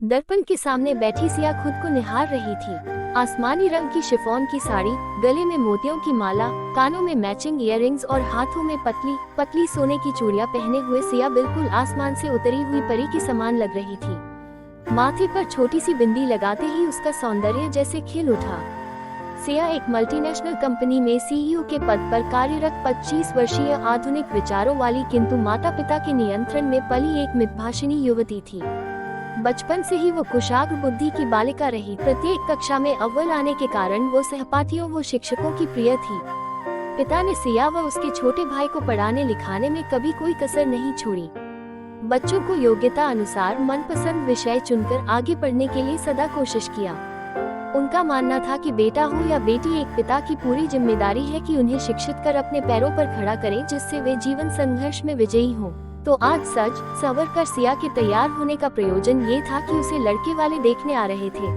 दर्पण के सामने बैठी सिया खुद को निहार रही थी। आसमानी रंग की शिफॉन की साड़ी, गले में मोतियों की माला, कानों में मैचिंग इयररिंग्स और हाथों में पतली पतली सोने की चूड़ियां पहने हुए सिया बिल्कुल आसमान से उतरी हुई परी की समान लग रही थी। माथे पर छोटी सी बिंदी लगाते ही उसका सौंदर्य जैसे खिल उठा। सिया एक मल्टीनेशनल कंपनी में सीईओ के पद पर कार्यरत 25 वर्षीय आधुनिक विचारों वाली किंतु माता पिता के नियंत्रण में पली एक मितभाषिणी युवती थी। बचपन से ही वो कुशाग्र बुद्धि की बालिका रही। प्रत्येक कक्षा में अव्वल आने के कारण वो सहपाठियों व शिक्षकों की प्रिय थी। पिता ने सिया व उसके छोटे भाई को पढ़ाने लिखाने में कभी कोई कसर नहीं छोड़ी। बच्चों को योग्यता अनुसार मनपसंद विषय चुनकर आगे पढ़ने के लिए सदा कोशिश किया। उनका मानना था कि बेटा हो या बेटी, एक पिता की पूरी जिम्मेदारी है कि उन्हें शिक्षित कर अपने पैरों पर खड़ा करे, जिससे वे जीवन संघर्ष में विजयी हों। तो आज सज संवर कर सिया के तैयार होने का प्रयोजन ये था कि उसे लड़के वाले देखने आ रहे थे।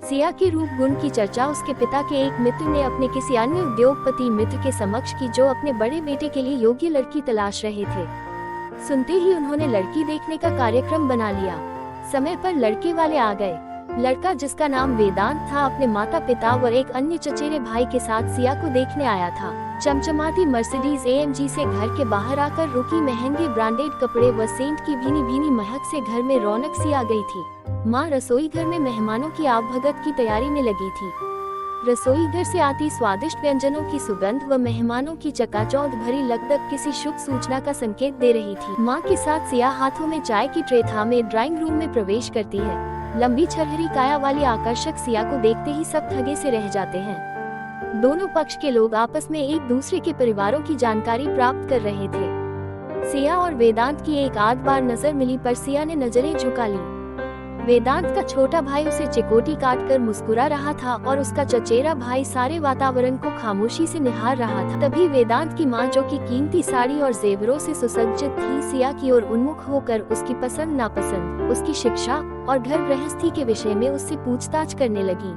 सिया के रूप गुण की चर्चा उसके पिता के एक मित्र ने अपने किसी अन्य उद्योगपति मित्र के समक्ष की, जो अपने बड़े बेटे के लिए योग्य लड़की तलाश रहे थे। सुनते ही उन्होंने लड़की देखने का कार्यक्रम बना लिया। समय पर लड़के वाले आ गए। लड़का, जिसका नाम वेदांत था, अपने माता पिता व एक अन्य चचेरे भाई के साथ सिया को देखने आया था। चमचमाती मर्सिडीज AMG से घर के बाहर आकर रुकी। महंगे ब्रांडेड कपड़े व सेंट की भीनी भीनी महक से घर में रौनक सी आ गई थी। माँ रसोई घर में मेहमानों की आवभगत की तैयारी में लगी थी। रसोई घर से आती स्वादिष्ट व्यंजनों की सुगंध व मेहमानों की चकाचौंध भरी लगदग किसी शुभ सूचना का संकेत दे रही थी। माँ के साथ सिया हाथों में चाय की ट्रे थामे ड्राइंग रूम में प्रवेश करती है। लंबी छरहरी काया वाली आकर्षक सिया को देखते ही सब ठगे से रह जाते हैं। दोनों पक्ष के लोग आपस में एक दूसरे के परिवारों की जानकारी प्राप्त कर रहे थे। सिया और वेदांत की एक आध बार नजर मिली, पर सिया ने नजरें झुका ली। वेदांत का छोटा भाई उसे चिकोटी काटकर मुस्कुरा रहा था और उसका चचेरा भाई सारे वातावरण को खामोशी से निहार रहा था। तभी वेदांत की माँ, जो कि कीमती साड़ी और जेवरों से सुसज्जित थी, सिया की ओर उन्मुख होकर उसकी पसंद नापसंद, उसकी शिक्षा और घर गृहस्थी के विषय में उससे पूछताछ करने लगी।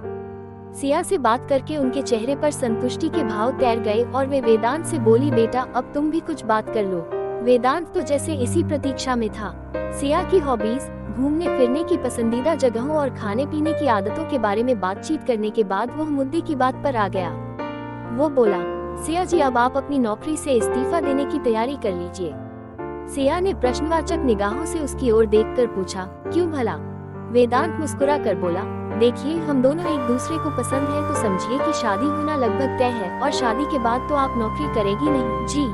सिया से बात करके उनके चेहरे पर संतुष्टि के भाव तैर गए और वे वेदांत से बोली, बेटा अब तुम भी कुछ बात कर लो। वेदांत तो जैसे इसी प्रतीक्षा में था। सिया की हॉबीज, घूमने फिरने की पसंदीदा जगहों और खाने पीने की आदतों के बारे में बातचीत करने के बाद वह मुद्दे की बात पर आ गया। वो बोला, सिया जी अब आप अपनी नौकरी से इस्तीफा देने की तैयारी कर लीजिए। सिया ने प्रश्नवाचक निगाहों से उसकी ओर देखकर पूछा, क्यों भला? वेदांत मुस्कुरा कर बोला, देखिए हम दोनों एक दूसरे को पसंद है तो समझिए कि शादी होना लगभग तय है, और शादी के बाद तो आप नौकरी करेगी नहीं। जी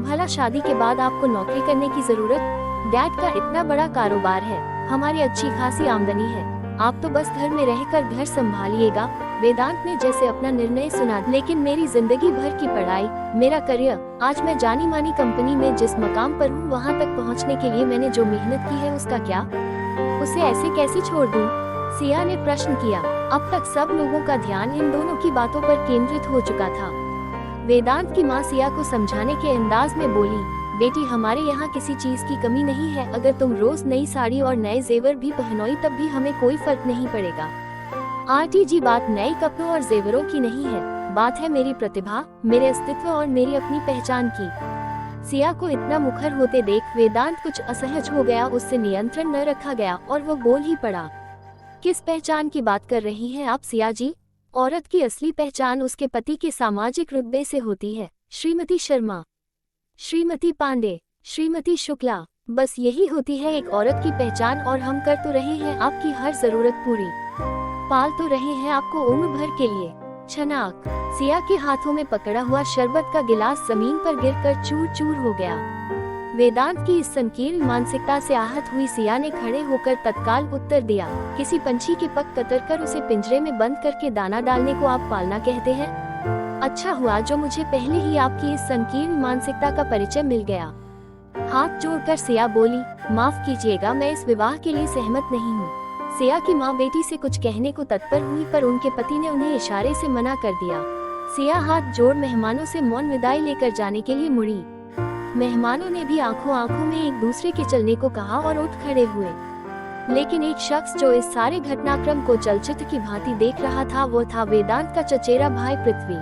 भला शादी के बाद आपको नौकरी करने की जरूरत? डैड का इतना बड़ा कारोबार है, हमारी अच्छी खासी आमदनी है, आप तो बस घर में रहकर घर संभालिएगा। वेदांत ने जैसे अपना निर्णय सुना। लेकिन मेरी जिंदगी भर की पढ़ाई, मेरा करियर, आज मैं जानी मानी कंपनी में जिस मकाम पर हूँ वहाँ तक पहुँचने के लिए मैंने जो मेहनत की है उसका क्या? उसे ऐसे कैसे छोड़ दूँ? सिया ने प्रश्न किया। अब तक सब लोगों का ध्यान इन दोनों की बातों पर केंद्रित हो चुका था। वेदांत की माँ सिया को समझाने के अंदाज में बोली, बेटी हमारे यहाँ किसी चीज की कमी नहीं है, अगर तुम रोज नई साड़ी और नए जेवर भी पहनोई तब भी हमें कोई फर्क नहीं पड़ेगा। आंटी जी बात नए कपड़ों और जेवरों की नहीं है, बात है मेरी प्रतिभा, मेरे अस्तित्व और मेरी अपनी पहचान की। सिया को इतना मुखर होते देख वेदांत कुछ असहज हो गया। उससे नियंत्रण न रखा गया और वो बोल ही पड़ा, किस पहचान की बात कर रही हैं आप सिया जी? औरत की असली पहचान उसके पति के सामाजिक रुतबे से होती है। श्रीमती शर्मा, श्रीमती पांडे, श्रीमती शुक्ला, बस यही होती है एक औरत की पहचान। और हम कर तो रहे हैं आपकी हर जरूरत पूरी, पाल तो रहे हैं आपको उम्र भर के लिए। छनाक, सिया के हाथों में पकड़ा हुआ शरबत का गिलास जमीन पर गिरकर चूर चूर हो गया। वेदांत की इस संकीर्ण मानसिकता से आहत हुई सिया ने खड़े होकर तत्काल उत्तर दिया, किसी पंछी के पग कतरकर उसे पिंजरे में बंद करके दाना डालने को आप पालना कहते हैं? अच्छा हुआ जो मुझे पहले ही आपकी इस संकीर्ण मानसिकता का परिचय मिल गया। हाथ जोड़कर सिया बोली, माफ कीजिएगा, मैं इस विवाह के लिए सहमत नहीं हूँ। सिया की माँ बेटी से कुछ कहने को तत्पर हुई, पर उनके पति ने उन्हें इशारे से मना कर दिया। सिया हाथ जोड़ मेहमानों से मौन विदाई लेकर जाने के लिए मुड़ी। मेहमानों ने भी आंखों आंखों में एक दूसरे के चलने को कहा और उठ खड़े हुए। लेकिन एक शख्स जो इस सारे घटनाक्रम को चलचित्र की भांति देख रहा था, वो था वेदांत का चचेरा भाई पृथ्वी।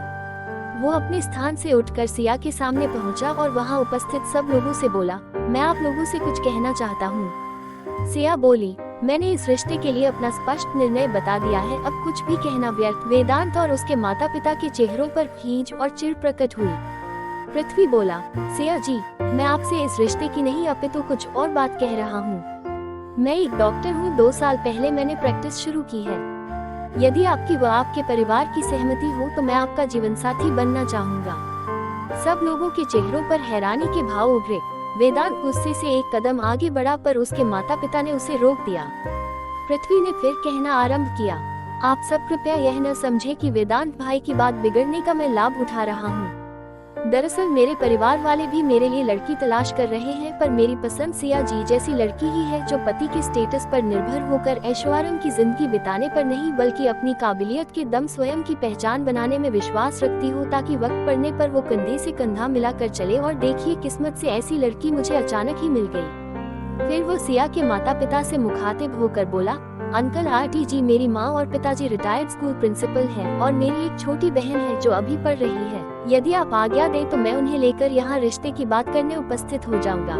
वो अपने स्थान से उठकर सिया के सामने पहुंचा और वहां उपस्थित सब लोगों से बोला, मैं आप लोगों से कुछ कहना चाहता हूँ। सिया बोली, मैंने इस रिश्ते के लिए अपना स्पष्ट निर्णय बता दिया है, अब कुछ भी कहना व्यर्थ। वेदांत और उसके माता पिता के चेहरों पर खींच और चिढ़ प्रकट हुई। पृथ्वी बोला, सिया जी, मैं आपसे इस रिश्ते की नहीं अपितु कुछ और बात कह रहा हूँ। मैं एक डॉक्टर हूँ, 2 साल पहले मैंने प्रैक्टिस शुरू की है। यदि आपकी व आपके परिवार की सहमति हो तो मैं आपका जीवन साथी बनना चाहूँगा। सब लोगों के चेहरों पर हैरानी के भाव उभरे। वेदांत गुस्से से एक कदम आगे बढ़ा, पर उसके माता पिता ने उसे रोक दिया। पृथ्वी ने फिर कहना आरंभ किया, आप सब कृपया यह न समझे कि वेदांत भाई की बात बिगड़ने का मैं लाभ उठा रहा हूँ। दरअसल मेरे परिवार वाले भी मेरे लिए लड़की तलाश कर रहे हैं, पर मेरी पसंद सिया जी जैसी लड़की ही है, जो पति के स्टेटस पर निर्भर होकर ऐशोआराम की जिंदगी बिताने पर नहीं, बल्कि अपनी काबिलियत के दम स्वयं की पहचान बनाने में विश्वास रखती हो, ताकि वक्त पड़ने पर वो कंधे से कंधा मिलाकर चले। और देखिए, किस्मत से ऐसी लड़की मुझे अचानक ही मिल गई। फिर वो सिया के माता पिता से मुखातिब होकर बोला, अंकल आंटी जी, मेरी माँ और पिताजी रिटायर्ड स्कूल प्रिंसिपल हैं और मेरी एक छोटी बहन है जो अभी पढ़ रही है। यदि आप आज्ञा दें तो मैं उन्हें लेकर यहाँ रिश्ते की बात करने उपस्थित हो जाऊंगा।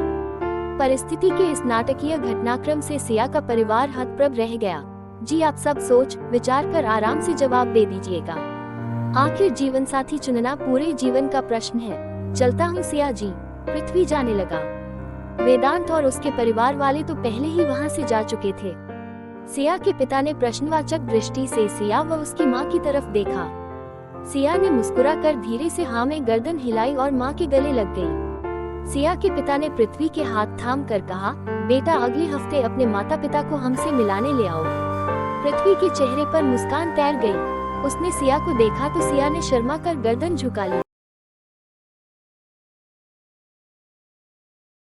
परिस्थिति के इस नाटकीय घटनाक्रम से सिया का परिवार हतप्रभ रह गया। जी, आप सब सोच विचार कर आराम से जवाब दे दीजिएगा। आखिर जीवन साथी चुनना पूरे जीवन का प्रश्न है। चलता हूँ सिया जी, पृथ्वी जाने लगा। वेदांत और उसके परिवार वाले तो पहले ही वहाँ से जा चुके थे। सिया के पिता ने प्रश्नवाचक दृष्टि से सिया व उसकी माँ की तरफ देखा। सिया ने मुस्कुराकर धीरे से हाँ में गर्दन हिलाई और माँ के गले लग गई। सिया के पिता ने पृथ्वी के हाथ थाम कर कहा, बेटा, अगले हफ्ते अपने माता पिता को हमसे मिलाने ले आओ। पृथ्वी के चेहरे पर मुस्कान तैर गई। उसने सिया को देखा तो सिया ने शर्मा कर गर्दन झुका ली।